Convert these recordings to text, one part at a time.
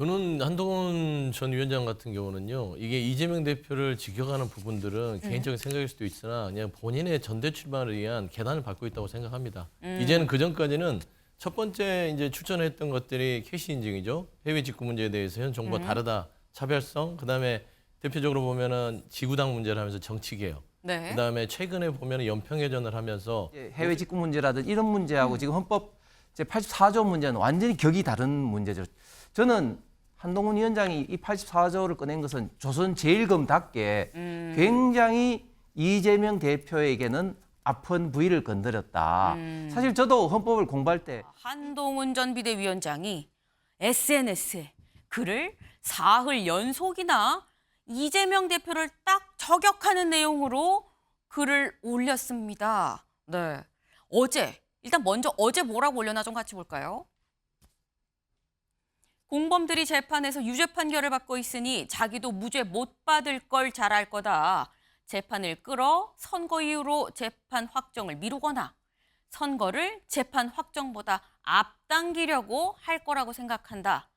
저는 한동훈 전 위원장 같은 경우는요, 이게 이재명 대표를 지켜가는 부분들은 개인적인 생각일 수도 있으나 그냥 본인의 전대 출마를 위한 계단을 밟고 있다고 생각합니다. 이제는 그 전까지는 첫 번째 이제 추천했던 것들이 캐시 인증이죠. 해외 직구 문제에 대해서 현 정부와 다르다, 차별성. 그다음에 대표적으로 보면은 지구당 문제를 하면서 정치 개혁. 네. 그다음에 최근에 보면은 연평해전을 하면서 해외 직구 문제라든지 이런 문제하고 지금 헌법 제84조 문제는 완전히 격이 다른 문제죠. 저는 한동훈 위원장이 이 84조를 꺼낸 것은 조선 제일검답게 굉장히 이재명 대표에게는 아픈 부위를 건드렸다. 사실 저도 헌법을 공부할 때 한동훈 전 비대위원장이 SNS에 글을 사흘 연속이나 이재명 대표를 딱 저격하는 내용으로 글을 올렸습니다. 네. 일단 먼저 어제 뭐라고 올려나 좀 같이 볼까요? 공범들이 재판에서 유죄 판결을 받고 있으니 자기도 무죄 못 받을 걸 잘 알 거다. 재판을 끌어 선거 이후로 재판 확정을 미루거나 선거를 재판 확정보다 앞당기려고 할 거라고 생각한다.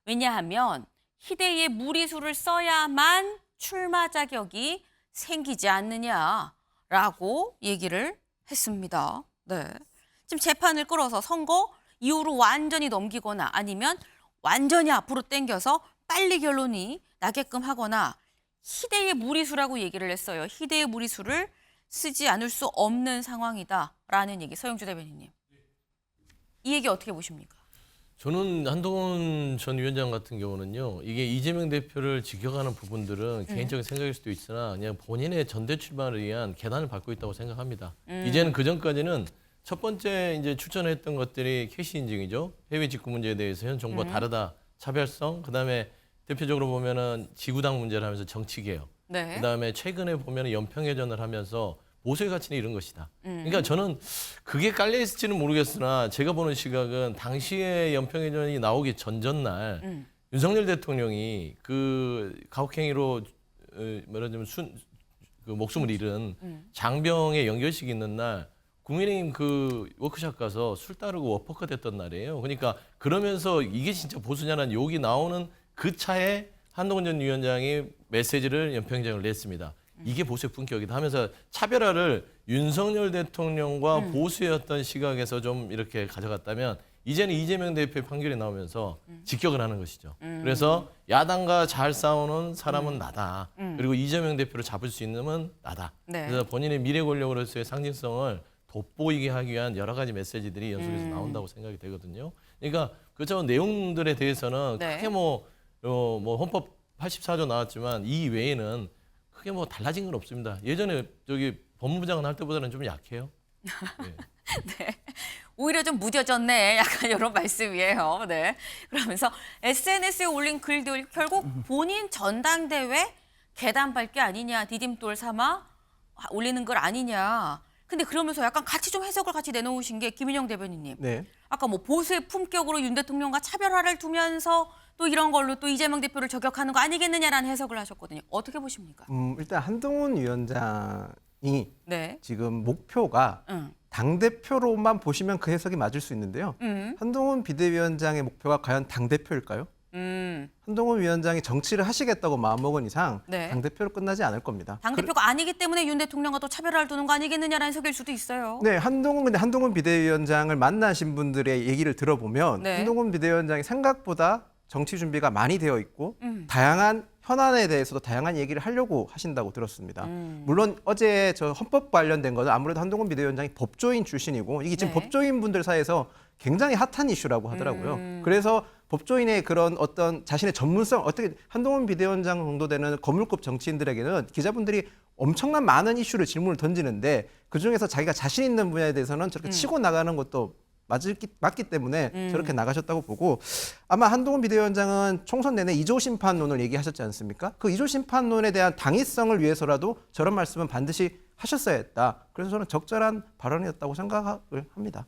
왜냐하면 희대의 무리수를 써야만 출마 자격이 생기지 않느냐라고 얘기를 했습니다. 네. 지금 재판을 끌어서 선거 이후로 완전히 넘기거나 아니면 완전히 앞으로 당겨서 빨리 결론이 나게끔 하거나 희대의 무리수라고 얘기를 했어요. 희대의 무리수를 쓰지 않을 수 없는 상황이다라는 얘기. 서영주 대변인님. 이 얘기 어떻게 보십니까? 저는 한동훈 전 위원장 같은 경우는요, 이게 이재명 대표를 지켜가는 부분들은 개인적인 생각일 수도 있으나 그냥 본인의 전대 출마를 위한 계단을 밟고 있다고 생각합니다. 이제는 그 전까지는 첫 번째 이제 추천했던 것들이 캐시 인증이죠. 해외 직구 문제에 대해서 현 정부와 다르다, 차별성. 그다음에 대표적으로 보면은 지구당 문제를 하면서 정치 개혁. 네. 그다음에 최근에 보면은 연평해전을 하면서 모세의 가치는 이런 것이다. 그러니까 저는 그게 깔려 있을지는 모르겠으나 제가 보는 시각은 당시에 연평해전이 나오기 전날 윤석열 대통령이 그 가혹행위로 말하자면 그 목숨을 잃은 장병의 연결식이 있는 날 국민의힘 그 워크숍 가서 술 따르고 워커컷 했던 날이에요. 그러니까 그러면서 이게 진짜 보수냐는 욕이 나오는 그 차에 한동훈 전 위원장이 메시지를 연평장을 냈습니다. 이게 보수의 품격이다 하면서 차별화를 윤석열 대통령과 보수였던 시각에서 좀 이렇게 가져갔다면 이제는 이재명 대표의 판결이 나오면서 직격을 하는 것이죠. 그래서 야당과 잘 싸우는 사람은 나다. 그리고 이재명 대표를 잡을 수 있는 건 나다. 네. 그래서 본인의 미래 권력으로서의 상징성을 돋보이게 하기 위한 여러 가지 메시지들이 연속해서 나온다고 생각이 되거든요. 그러니까 그저 내용들에 대해서는 네. 크게 뭐 헌법 84조 나왔지만 이 외에는 크게 뭐 달라진 건 없습니다. 예전에 저기 법무부 장관 할 때보다는 좀 약해요. 네. 네. 오히려 좀 무뎌졌네. 약간 이런 말씀이에요. 네. 그러면서 SNS에 올린 글들 결국 본인 전당대회 계단 밟기 아니냐, 디딤돌 삼아 올리는 걸 아니냐. 근데 그러면서 약간 같이 좀 해석을 같이 내놓으신 게 김인영 대변인님. 네. 아까 뭐 보수의 품격으로 윤 대통령과 차별화를 두면서 또 이런 걸로 또 이재명 대표를 저격하는 거 아니겠느냐라는 해석을 하셨거든요. 어떻게 보십니까? 일단 한동훈 위원장이 네. 지금 목표가 응. 당대표로만 보시면 그 해석이 맞을 수 있는데요. 한동훈 비대위원장의 목표가 과연 당대표일까요? 한동훈 위원장이 정치를 하시겠다고 마음먹은 이상 네. 당대표로 끝나지 않을 겁니다. 당대표가 아니기 때문에 윤 대통령과 또 차별화를 두는 거 아니겠느냐라는 해석일 수도 있어요. 네, 근데 한동훈 비대위원장을 만나신 분들의 얘기를 들어보면 네. 한동훈 비대위원장이 생각보다 정치 준비가 많이 되어 있고 다양한 현안에 대해서도 다양한 얘기를 하려고 하신다고 들었습니다. 물론 어제 저 헌법 관련된 거는 아무래도 한동훈 비대위원장이 법조인 출신이고 이게 지금 네. 법조인 분들 사이에서 굉장히 핫한 이슈라고 하더라고요. 그래서 법조인의 그런 어떤 자신의 전문성, 어떻게 한동훈 비대위원장 정도 되는 거물급 정치인들에게는 기자분들이 엄청난 많은 이슈를 질문을 던지는데 그중에서 자기가 자신 있는 분야에 대해서는 저렇게 치고 나가는 것도 맞기 때문에 저렇게 나가셨다고 보고 아마 한동훈 비대위원장은 총선 내내 2조 심판론을 얘기하셨지 않습니까? 그 2조 심판론에 대한 당위성을 위해서라도 저런 말씀은 반드시 하셨어야 했다. 그래서 저는 적절한 발언이었다고 생각을 합니다.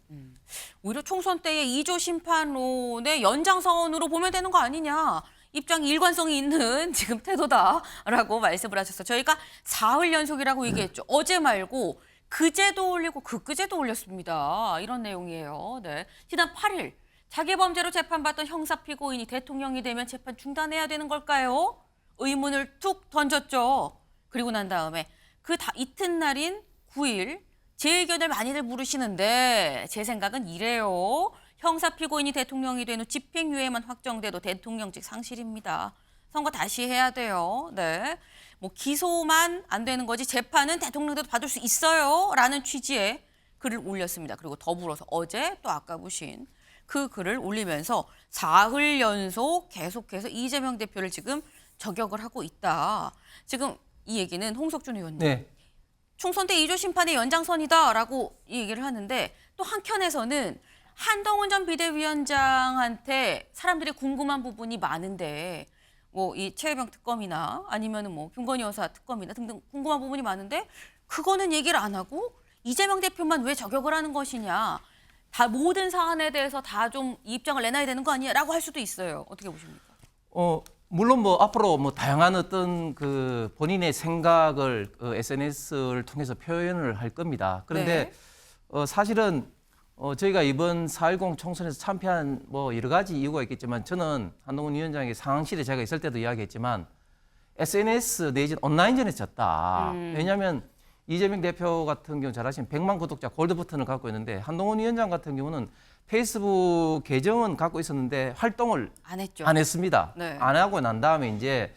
오히려 총선 때의 2조 심판론의 연장선으로 보면 되는 거 아니냐. 입장이 일관성이 있는 지금 태도다라고 말씀을 하셨어요. 저희가 사흘 연속이라고 얘기했죠. 어제 말고 그제도 올리고 그제도 올렸습니다. 이런 내용이에요. 네. 지난 8일 자기 범죄로 재판받던 형사 피고인이 대통령이 되면 재판 중단해야 되는 걸까요? 의문을 툭 던졌죠. 그리고 난 다음에 이튿날인 9일 제 의견을 많이들 물으시는데 제 생각은 이래요. 형사 피고인이 대통령이 된 후 집행유예만 확정돼도 대통령직 상실입니다. 선거 다시 해야 돼요. 네. 뭐 기소만 안 되는 거지 재판은 대통령도 받을 수 있어요. 라는 취지의 글을 올렸습니다. 그리고 더불어서 어제 또 아까 보신 그 글을 올리면서 사흘 연속 계속해서 이재명 대표를 지금 저격을 하고 있다. 지금 이 얘기는 홍석준 의원님. 네. 총선 때 2조 심판의 연장선이다라고 이 얘기를 하는데 또 한켠에서는 한동훈 전 비대위원장한테 사람들이 궁금한 부분이 많은데 뭐 이 최혜병 특검이나 아니면은 뭐 김건희 여사 특검이나 등등 궁금한 부분이 많은데 그거는 얘기를 안 하고 이재명 대표만 왜 저격을 하는 것이냐. 다 모든 사안에 대해서 다 좀 입장을 내놔야 되는 거 아니야라고 할 수도 있어요. 어떻게 보십니까? 물론 뭐 앞으로 뭐 다양한 어떤 그 본인의 생각을 SNS를 통해서 표현을 할 겁니다. 그런데 사실은 저희가 이번 4.10 총선에서 참패한 뭐 여러 가지 이유가 있겠지만 저는 한동훈 위원장의 상황실에 제가 있을 때도 이야기했지만 SNS 내지는 온라인전에서 졌다. 왜냐하면 이재명 대표 같은 경우 잘 아시면 100만 구독자 골드 버튼을 갖고 있는데 한동훈 위원장 같은 경우는 페이스북 계정은 갖고 있었는데 활동을 안 했죠. 안 했습니다. 네. 안 하고 난 다음에 이제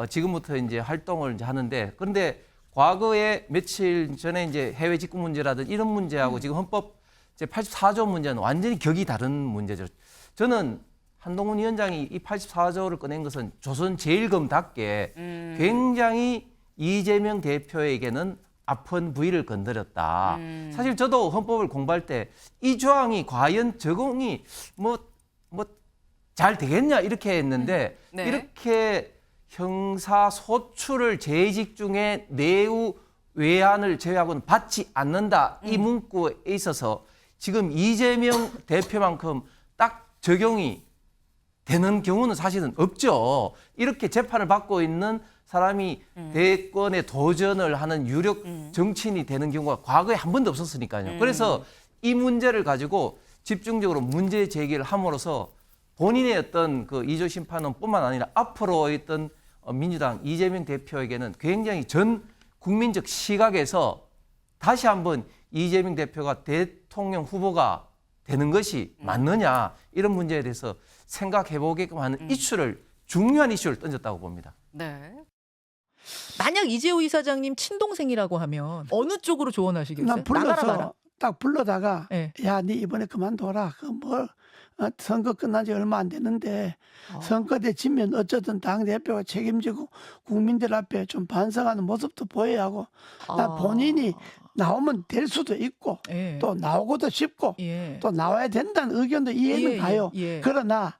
지금부터 이제 활동을 이제 하는데 그런데 과거에 며칠 전에 이제 해외 직구 문제라든 이런 문제하고 지금 헌법 제 84조 문제는 완전히 격이 다른 문제죠. 저는 한동훈 위원장이 이 84조를 꺼낸 것은 조선제일검답게 굉장히 이재명 대표에게는 아픈 부위를 건드렸다. 사실 저도 헌법을 공부할 때 이 조항이 과연 적용이 뭐 잘 되겠냐 이렇게 했는데 네. 이렇게 형사 소출을 재직 중에 내후 외환을 제외하고는 받지 않는다. 이 문구에 있어서 지금 이재명 대표만큼 딱 적용이 되는 경우는 사실은 없죠. 이렇게 재판을 받고 있는 사람이 대권에 도전을 하는 유력 정치인이 되는 경우가 과거에 한 번도 없었으니까요. 그래서 이 문제를 가지고 집중적으로 문제 제기를 함으로써 본인의 어떤 그 2조 심판원뿐만 아니라 앞으로 있던 민주당 이재명 대표에게는 굉장히 전 국민적 시각에서 다시 한번 이재명 대표가 대통령 후보가 되는 것이 맞느냐 이런 문제에 대해서 생각해보게끔 하는 중요한 이슈를 던졌다고 봅니다. 네. 만약 이재호 이사장님 친동생이라고 하면 어느 쪽으로 조언하시겠어요? 난 불러서 나가라 마라. 딱 불러다가 네. 야, 네 이번에 그만둬라. 선거 끝난 지 얼마 안 됐는데 선거 때 지면 어쩌든 당 대표가 책임지고 국민들 앞에 좀 반성하는 모습도 보여야 하고 난 본인이 나오면 될 수도 있고 예. 또 나오고도 싶고 예. 또 나와야 된다는 의견도 이해는 예, 가요. 예. 그러나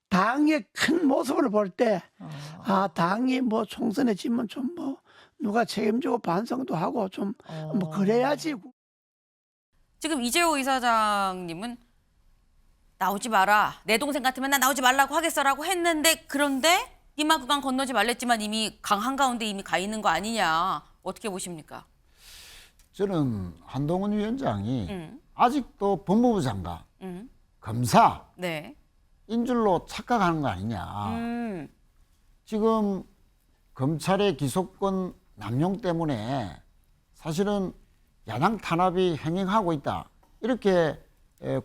당의 큰 모습을 볼 때 당이 뭐 총선에 지면 좀 뭐 누가 책임지고 반성도 하고 좀 뭐 그래야지. 지금 이재호 이사장님은 나오지 마라. 내 동생 같으면 나 나오지 말라고 하겠어라고 했는데 그런데 이마 구간 건너지 말랬지만 이미 강 한가운데 이미 가 있는 거 아니냐. 어떻게 보십니까? 저는 한동훈 위원장이 아직도 법무부 장관, 검사 네. 인 줄로 착각하는 거 아니냐. 지금 검찰의 기소권 남용 때문에 사실은 야당 탄압이 행행하고 있다. 이렇게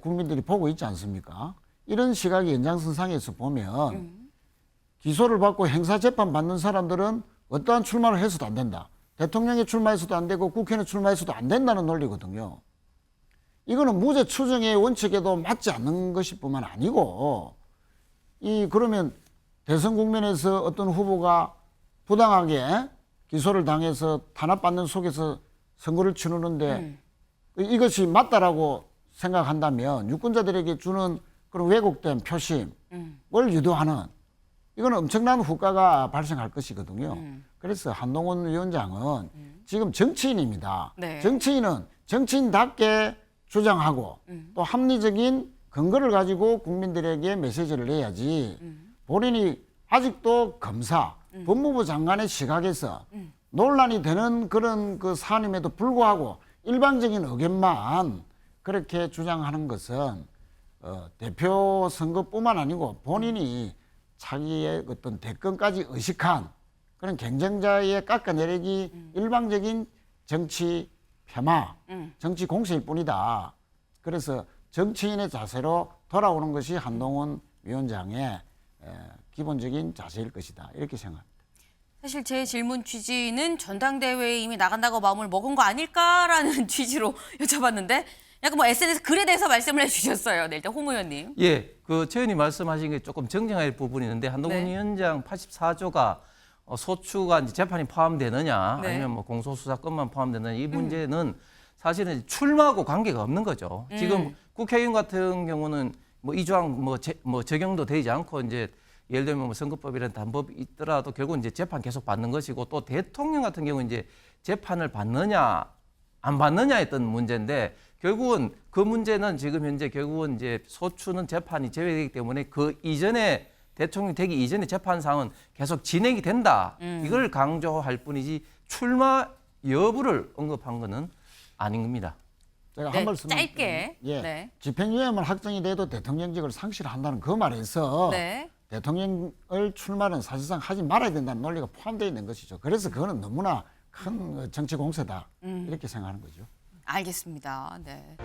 국민들이 보고 있지 않습니까? 이런 시각의 연장선상에서 보면 기소를 받고 형사재판 받는 사람들은 어떠한 출마를 해서도 안 된다. 대통령에 출마해서도 안 되고 국회에 출마해서도 안 된다는 논리거든요. 이거는 무죄 추정의 원칙에도 맞지 않는 것일 뿐만 아니고 그러면 대선 국면에서 어떤 후보가 부당하게 기소를 당해서 탄압받는 속에서 선거를 치르는데 이것이 맞다라고 생각한다면 유권자들에게 주는 그런 왜곡된 표심을 유도하는 이건 엄청난 후과가 발생할 것이거든요. 그래서 한동훈 위원장은 지금 정치인입니다. 네. 정치인은 정치인답게 주장하고 또 합리적인 근거를 가지고 국민들에게 메시지를 내야지 본인이 아직도 검사, 법무부 장관의 시각에서 논란이 되는 그런 그 사안임에도 불구하고 일방적인 의견만 그렇게 주장하는 것은 대표 선거뿐만 아니고 본인이 자기의 어떤 대권까지 의식한 그런 경쟁자의 깎아내리기 일방적인 정치 폄하, 정치 공세일 뿐이다. 그래서 정치인의 자세로 돌아오는 것이 한동훈 위원장의 기본적인 자세일 것이다. 이렇게 생각합니다. 사실 제 질문 취지는 전당대회에 이미 나간다고 마음을 먹은 거 아닐까라는 취지로 여쭤봤는데 약간 뭐 SNS 글에 대해서 말씀을 해주셨어요. 네, 일단 홍 의원님. 예, 그 최 의원이 말씀하신 게 조금 정정할 부분이 있는데 한동훈 네. 위원장 84조가 소추가 이제 재판이 포함되느냐 네. 아니면 뭐 공소수사권만 포함되느냐 이 문제는 사실은 출마하고 관계가 없는 거죠. 지금 국회의원 같은 경우는 뭐 이 조항 뭐 적용도 되지 않고 이제 예를 들면 뭐 선거법이라는 단법이 있더라도 결국 이제 재판 계속 받는 것이고 또 대통령 같은 경우 이제 재판을 받느냐 안 받느냐 했던 문제인데 결국은 그 문제는 지금 현재 결국은 이제 소추는 재판이 제외되기 때문에 그 이전에 대통령이 되기 이전에 재판 사항은 계속 진행이 된다. 이걸 강조할 뿐이지 출마 여부를 언급한 거는 아닌 겁니다. 제가 네, 한 말씀 짧게. 예, 네. 집행유예만 확정이 돼도 대통령직을 상실한다는 그 말에서 네. 대통령을 출마는 사실상 하지 말아야 된다는 논리가 포함되어 있는 것이죠. 그래서 그거는 너무나 큰 정치 공세다 이렇게 생각하는 거죠. 알겠습니다. 네.